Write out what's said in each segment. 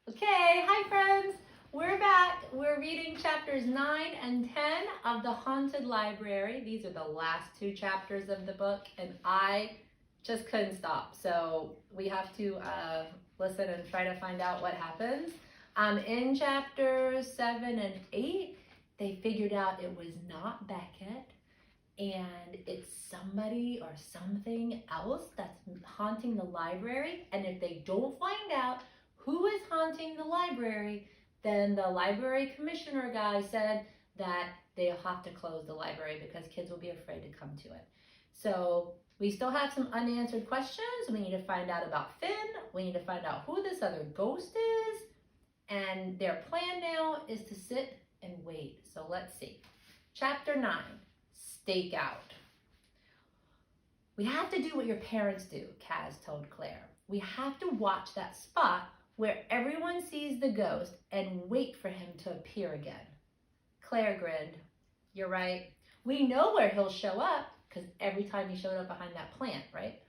Okay, hi friends. We're back. We're reading chapters 9 and 10 of The Haunted Library. These are the last two chapters of the book, and I just couldn't stop. So we have to listen and try to find out what happens. In chapters 7 and 8, they figured out it was not Beckett, and it's somebody or something else that's haunting the library. And if they don't find out who is haunting the library, then the library commissioner guy said that they'll have to close the library because kids will be afraid to come to it. So we still have some unanswered questions. We need to find out about Finn. We need to find out who this other ghost is. And their plan now is to sit and wait. So let's see. Chapter 9. Stake out. We have to do what your parents do, Kaz told Claire. We have to watch that spot where everyone sees the ghost and wait for him to appear again. Claire grinned. You're right. We know where he'll show up because every time he showed up behind that plant, right?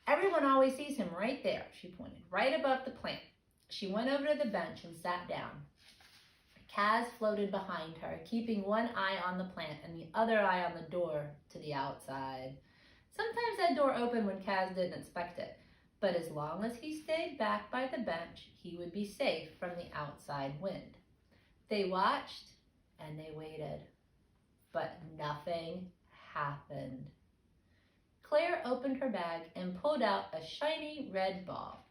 Everyone always sees him right there, she pointed, right above the plant. She went over to the bench and sat down. Kaz floated behind her, keeping one eye on the plant and the other eye on the door to the outside. Sometimes that door opened when Kaz didn't expect it, but as long as he stayed back by the bench, he would be safe from the outside wind. They watched and they waited, but nothing happened. Claire opened her bag and pulled out a shiny red ball.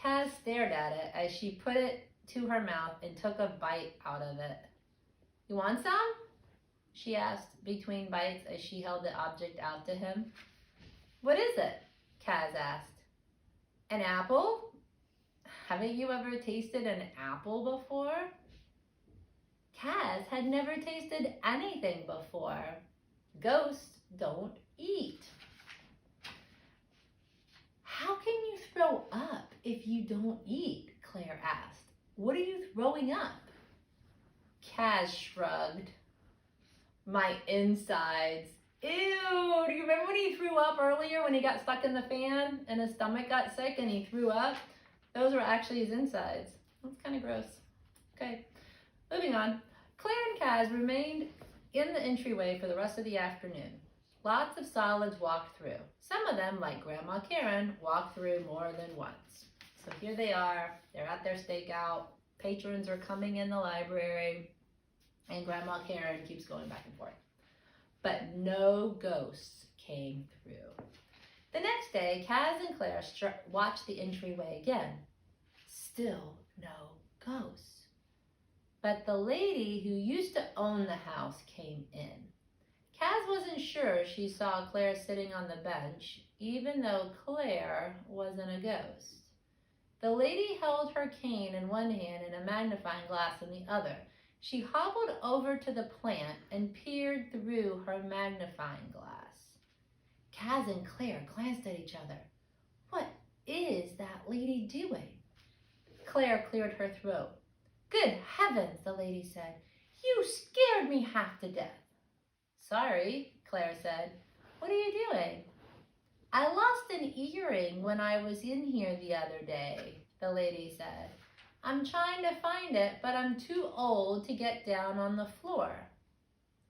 Kaz stared at it as she put it to her mouth and took a bite out of it. You want some? She asked between bites as she held the object out to him. What is it? Kaz asked. An apple? Haven't you ever tasted an apple before? Kaz had never tasted anything before. Ghosts don't eat. How can you throw up if you don't eat? Claire asked. What are you throwing up? Kaz shrugged. My insides. Ew, do you remember when he threw up earlier when he got stuck in the fan and his stomach got sick and he threw up? Those were actually his insides. That's kind of gross. Okay, moving on. Claire and Kaz remained in the entryway for the rest of the afternoon. Lots of solids walked through. Some of them, like Grandma Karen, walked through more than once. So here they are. They're at their stakeout. Patrons are coming in the library. And Grandma Karen keeps going back and forth. But no ghosts came through. The next day, Kaz and Claire watched the entryway again. Still no ghosts. But the lady who used to own the house came in. Kaz wasn't sure she saw Claire sitting on the bench, even though Claire wasn't a ghost. The lady held her cane in one hand and a magnifying glass in the other. She hobbled over to the plant and peered through her magnifying glass. Kaz and Claire glanced at each other. What is that lady doing? Claire cleared her throat. Good heavens, the lady said. You scared me half to death. Sorry, Claire said. What are you doing? I lost an earring when I was in here the other day, the lady said. I'm trying to find it, but I'm too old to get down on the floor.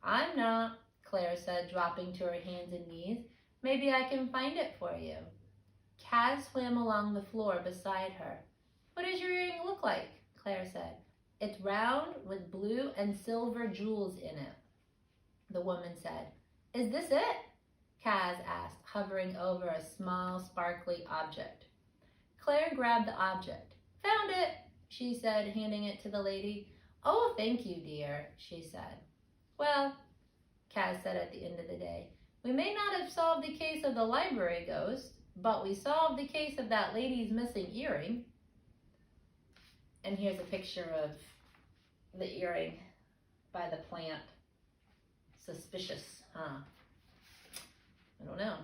I'm not, Claire said, dropping to her hands and knees. Maybe I can find it for you. Kaz swam along the floor beside her. What does your earring look like? Claire said. It's round with blue and silver jewels in it. The woman said. Is this it? Kaz asked, hovering over a small, sparkly object. Claire grabbed the object. Found it, she said, handing it to the lady. Oh, thank you, dear, she said. Well, Kaz said at the end of the day, we may not have solved the case of the library ghost, but we solved the case of that lady's missing earring. And here's a picture of the earring by the plant. Suspicious, huh? I don't know.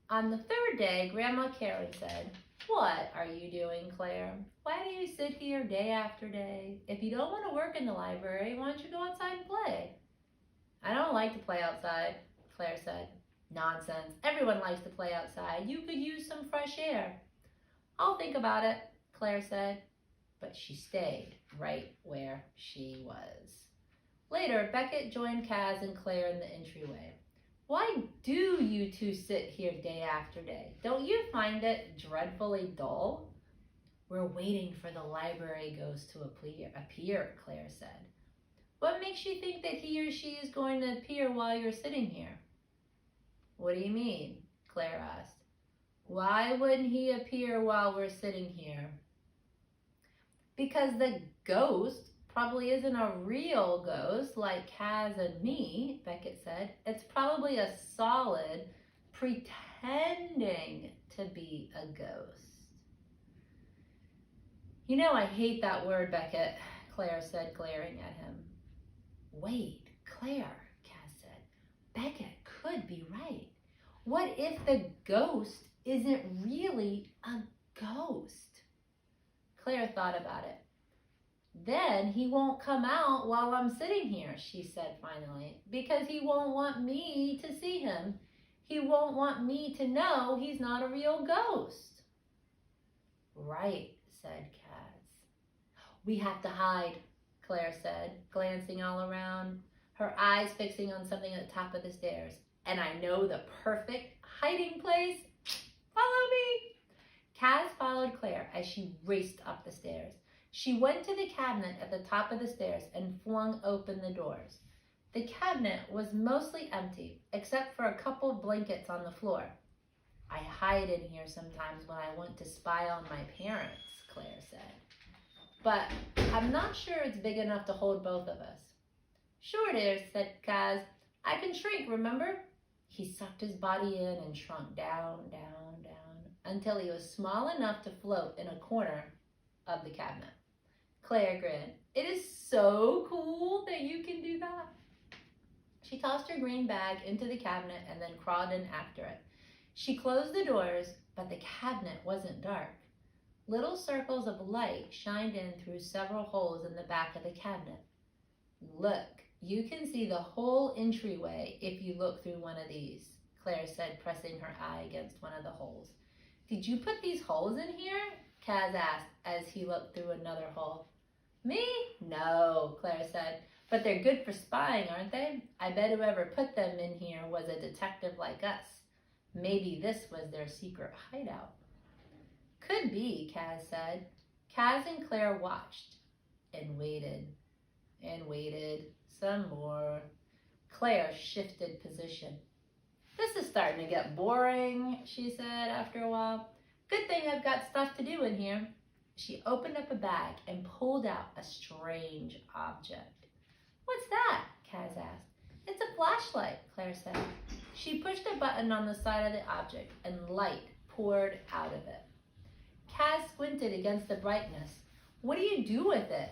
On the third day, Grandma Karen said, What are you doing, Claire? Why do you sit here day after day? If you don't want to work in the library, why don't you go outside and play? I don't like to play outside, Claire said. Nonsense. Everyone likes to play outside. You could use some fresh air. I'll think about it, Claire said. but she stayed right where she was. Later, Beckett joined Kaz and Claire in the entryway. Why do you two sit here day after day? Don't you find it dreadfully dull? We're waiting for the library ghost to appear, Claire said. What makes you think that he or she is going to appear while you're sitting here? What do you mean? Claire asked. Why wouldn't he appear while we're sitting here? Because the ghost probably isn't a real ghost like Kaz and me, Beckett said. It's probably a solid pretending to be a ghost. You know, I hate that word, Beckett, Claire said, glaring at him. Wait, Claire, Kaz said. Beckett could be right. What if the ghost isn't really a ghost? Claire thought about it. Then he won't come out while I'm sitting here, she said finally, because he won't want me to see him. He won't want me to know he's not a real ghost. Right, said Kaz. We have to hide, Claire said, glancing all around, her eyes fixing on something at the top of the stairs. And I know the perfect hiding place. Follow me. Kaz followed Claire as she raced up the stairs. She went to the cabinet at the top of the stairs and flung open the doors. The cabinet was mostly empty, except for a couple blankets on the floor. I hide in here sometimes when I want to spy on my parents, Claire said. But I'm not sure it's big enough to hold both of us. Sure it is, said Kaz. I can shrink, remember? He sucked his body in and shrunk down, down, down, until he was small enough to float in a corner of the cabinet. Claire grinned. It is so cool that you can do that. She tossed her green bag into the cabinet and then crawled in after it. She closed the doors, but the cabinet wasn't dark. Little circles of light shined in through several holes in the back of the cabinet. Look, you can see the whole entryway if you look through one of these, Claire said, pressing her eye against one of the holes. Did you put these holes in here? Kaz asked as he looked through another hole. Me? No, Claire said, but they're good for spying, aren't they? I bet whoever put them in here was a detective like us. Maybe this was their secret hideout. Could be, Kaz said. Kaz and Claire watched and waited and waited. Some more. Claire shifted position. This is starting to get boring, she said after a while. Good thing I've got stuff to do in here. She opened up a bag and pulled out a strange object. What's that? Kaz asked. It's a flashlight, Claire said. She pushed a button on the side of the object and light poured out of it. Kaz squinted against the brightness. What do you do with it?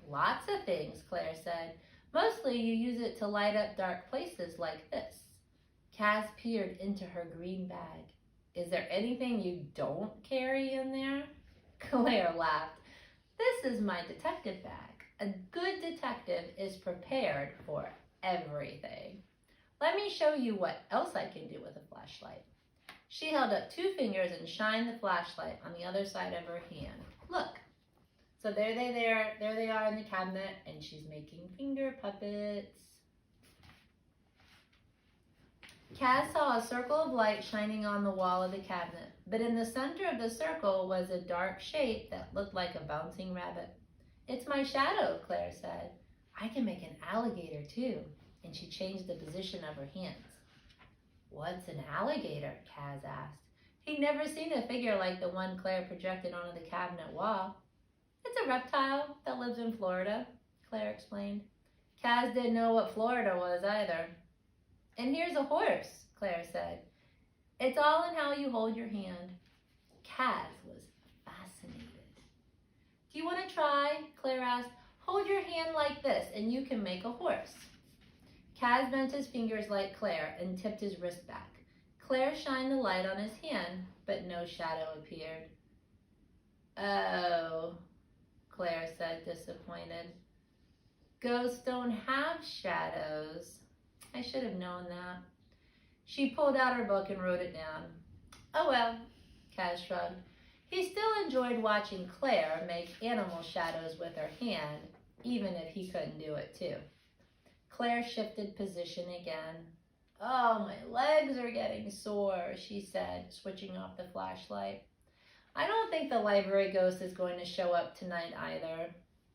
Lots of things, Claire said. Mostly you use it to light up dark places like this. Kaz peered into her green bag. Is there anything you don't carry in there? Claire laughed. This is my detective bag. A good detective is prepared for everything. Let me show you what else I can do with a flashlight. She held up 2 fingers and shined the flashlight on the other side of her hand. Look. So there they are in the cabinet, and she's making finger puppets. Kaz saw a circle of light shining on the wall of the cabinet, but in the center of the circle was a dark shape that looked like a bouncing rabbit. It's my shadow, Claire said. I can make an alligator too, and she changed the position of her hands. What's an alligator? Kaz asked. He'd never seen a figure like the one Claire projected onto the cabinet wall. It's a reptile that lives in Florida, Claire explained. Kaz didn't know what Florida was either. And here's a horse, Claire said. It's all in how you hold your hand. Kaz was fascinated. Do you want to try? Claire asked. Hold your hand like this and you can make a horse. Kaz bent his fingers like Claire and tipped his wrist back. Claire shined the light on his hand, but no shadow appeared. Oh, Claire said, disappointed. Ghosts don't have shadows. I should have known that. She pulled out her book and wrote it down. Oh well, Kaz shrugged. He still enjoyed watching Claire make animal shadows with her hand, even if he couldn't do it too. Claire shifted position again. "Oh, my legs are getting sore," she said, switching off the flashlight. "I don't think the library ghost is going to show up tonight either.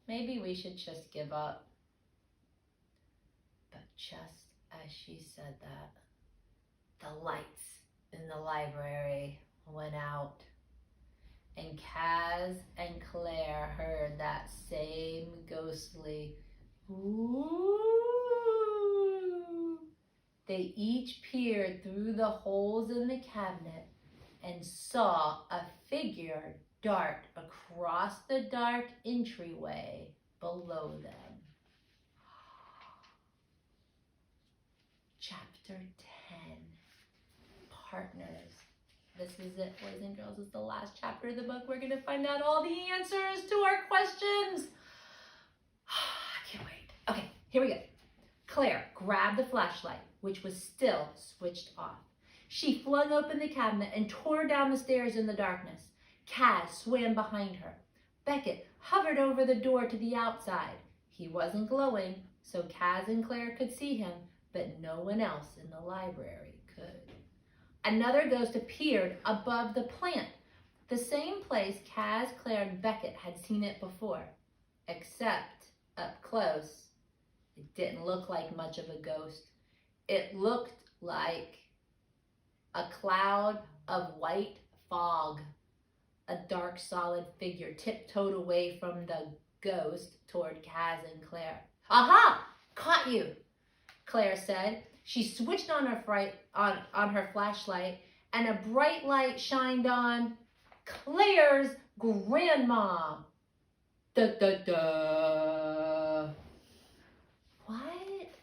Maybe we should just give up." But just as she said that, the lights in the library went out, and Kaz and Claire heard that same ghostly "ooh." They each peered through the holes in the cabinet and saw a figure dart across the dark entryway below them. Chapter 10, Partners. This is it, boys and girls. It's the last chapter of the book. We're going to find out all the answers to our questions. I can't wait. Okay, here we go. Claire grabbed the flashlight, which was still switched off. She flung open the cabinet and tore down the stairs in the darkness. Kaz swam behind her. Beckett hovered over the door to the outside. He wasn't glowing, so Kaz and Claire could see him, but no one else in the library could. Another ghost appeared above the plant, the same place Kaz, Claire, and Beckett had seen it before, except up close, it didn't look like much of a ghost. It looked like a cloud of white fog. A dark, solid figure tiptoed away from the ghost toward Kaz and Claire. "Aha! Caught you!" Claire said. She switched on her flashlight, and a bright light shined on Claire's grandma. Da da da. What?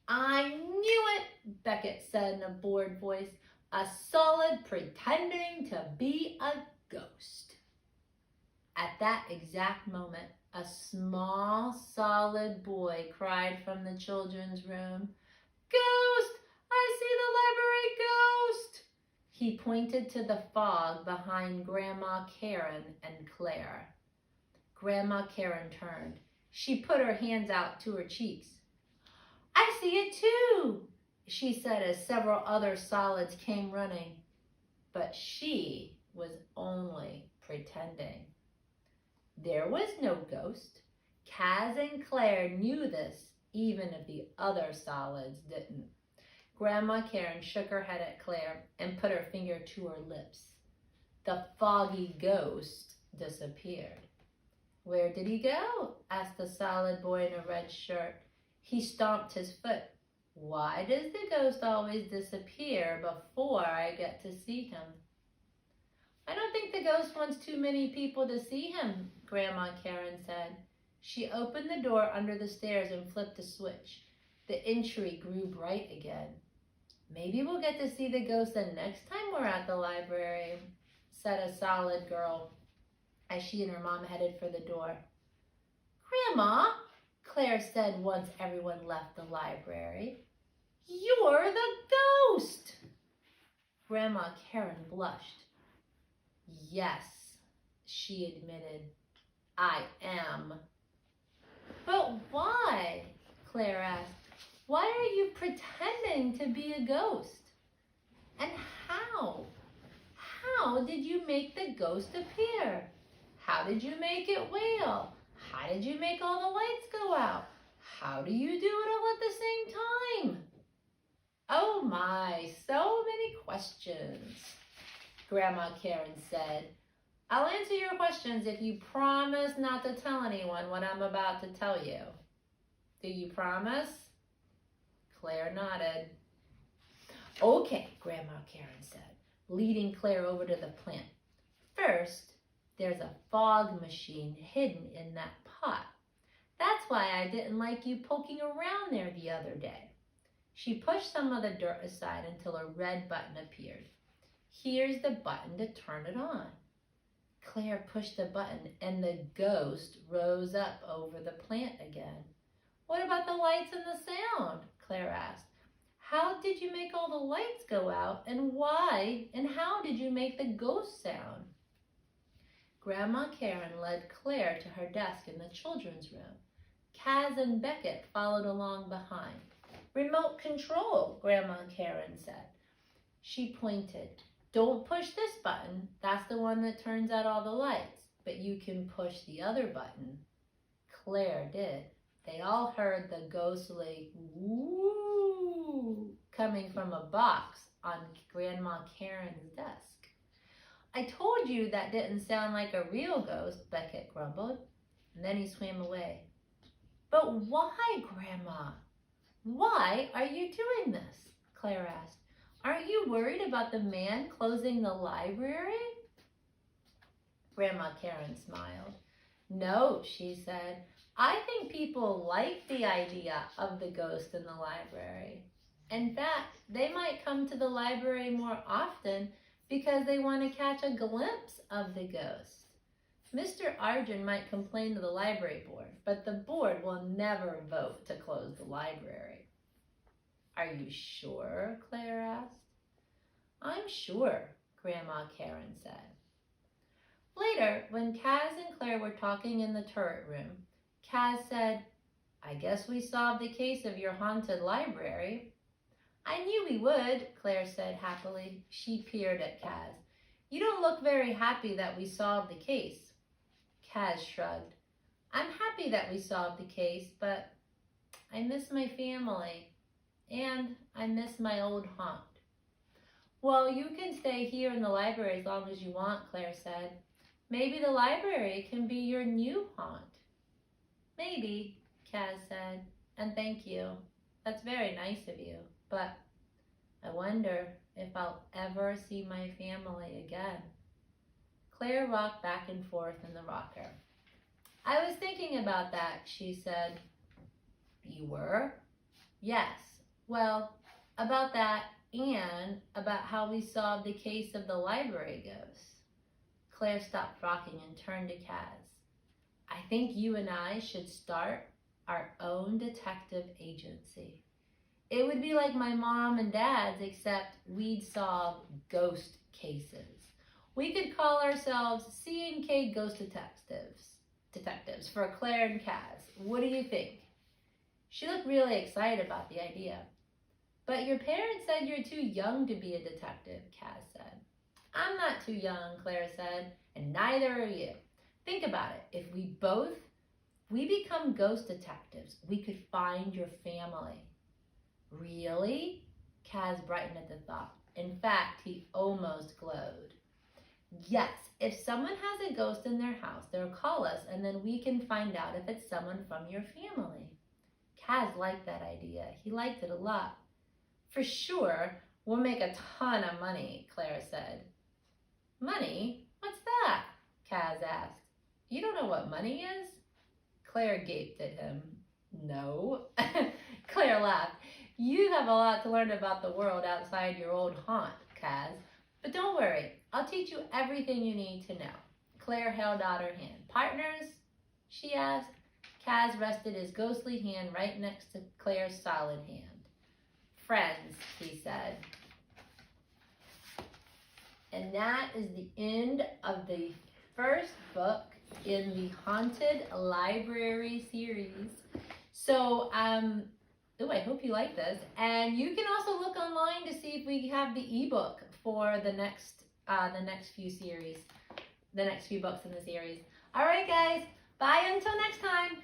"I knew it," Beckett said in a bored voice. "A solid pretending to be a ghost." At that exact moment, a small, solid boy cried from the children's room, "Ghost! I see the library ghost!" He pointed to the fog behind Grandma Karen and Claire. Grandma Karen turned. She put her hands out to her cheeks. "I see it too," she said as several other solids came running. But she was only pretending. There was no ghost. Kaz and Claire knew this, even if the other solids didn't. Grandma Karen shook her head at Claire and put her finger to her lips. The foggy ghost disappeared. "Where did he go?" asked the solid boy in a red shirt. He stomped his foot. "Why does the ghost always disappear before I get to see him?" "I don't think the ghost wants too many people to see him," Grandma Karen said. She opened the door under the stairs and flipped a switch. The entry grew bright again. "Maybe we'll get to see the ghost the next time we're at the library," said a solid girl as she and her mom headed for the door. "Grandma," Claire said once everyone left the library, "you're the ghost." Grandma Karen blushed. "Yes," she admitted, "I am." "But why?" Claire asked. "Why are you pretending to be a ghost? And how? How did you make the ghost appear? How did you make it wail? How did you make all the lights go out? How do you do it all at the same time?" "Oh my, so many questions," Grandma Karen said. "I'll answer your questions if you promise not to tell anyone what I'm about to tell you. Do you promise?" Claire nodded. "Okay," Grandma Karen said, leading Claire over to the plant. "First, there's a fog machine hidden in that pot. That's why I didn't like you poking around there the other day." She pushed some of the dirt aside until a red button appeared. "Here's the button to turn it on." Claire pushed the button and the ghost rose up over the plant again. "What about the lights and the sound?" Claire asked. How did you make all the lights go out, and why and how did you make the ghost sound? Grandma Karen led Claire to her desk in the children's room. Kaz and Beckett followed along behind. Remote control, Grandma Karen said. She pointed. Don't push this button. That's the one that turns out all the lights. But you can push the other button. Claire did. They all heard the ghostly woo coming from a box on Grandma Karen's desk. I told you that didn't sound like a real ghost, Beckett grumbled. And then he swam away. But why, Grandma? Why are you doing this? Claire asked. Aren't you worried about the man closing the library? Grandma Karen smiled. No, she said. I think people like the idea of the ghost in the library. In fact, they might come to the library more often because they want to catch a glimpse of the ghost. Mr. Arjun might complain to the library board, but the board will never vote to close the library. Are you sure? Claire asked. I'm sure, Grandma Karen said. Later, when Kaz and Claire were talking in the turret room, Kaz said, I guess we solved the case of your haunted library. I knew we would, Claire said happily. She peered at Kaz. You don't look very happy that we solved the case. Kaz shrugged. I'm happy that we solved the case, but I miss my family. And I miss my old haunt. Well, you can stay here in the library as long as you want, Claire said. Maybe the library can be your new haunt. Maybe, Kaz said, and thank you. That's very nice of you, but I wonder if I'll ever see my family again. Claire rocked back and forth in the rocker. I was thinking about that, she said. You were? Yes. Well, about that and about how we solved the case of the library ghost. Claire stopped rocking and turned to Kaz. I think you and I should start our own detective agency. It would be like my mom and dad's, except we'd solve ghost cases. We could call ourselves C&K Ghost Detectives for Claire and Kaz. What do you think? She looked really excited about the idea. But your parents said you're too young to be a detective, Kaz said. I'm not too young, Claire said, and neither are you. Think about it. If we become ghost detectives, we could find your family. Really? Kaz brightened at the thought. In fact, he almost glowed. Yes, if someone has a ghost in their house, they'll call us and then we can find out if it's someone from your family. Kaz liked that idea. He liked it a lot. For sure, we'll make a ton of money, Claire said. Money? What's that? Kaz asked. You don't know what money is? Claire gaped at him. No. Claire laughed. You have a lot to learn about the world outside your old haunt, Kaz. But don't worry, I'll teach you everything you need to know. Claire held out her hand. Partners? She asked. Kaz rested his ghostly hand right next to Claire's solid hand. Friends, he said. And that is the end of the first book in the Haunted Library series. So, I hope you like this. And you can also look online to see if we have the ebook for the next few books in the series. All right, guys. Bye until next time.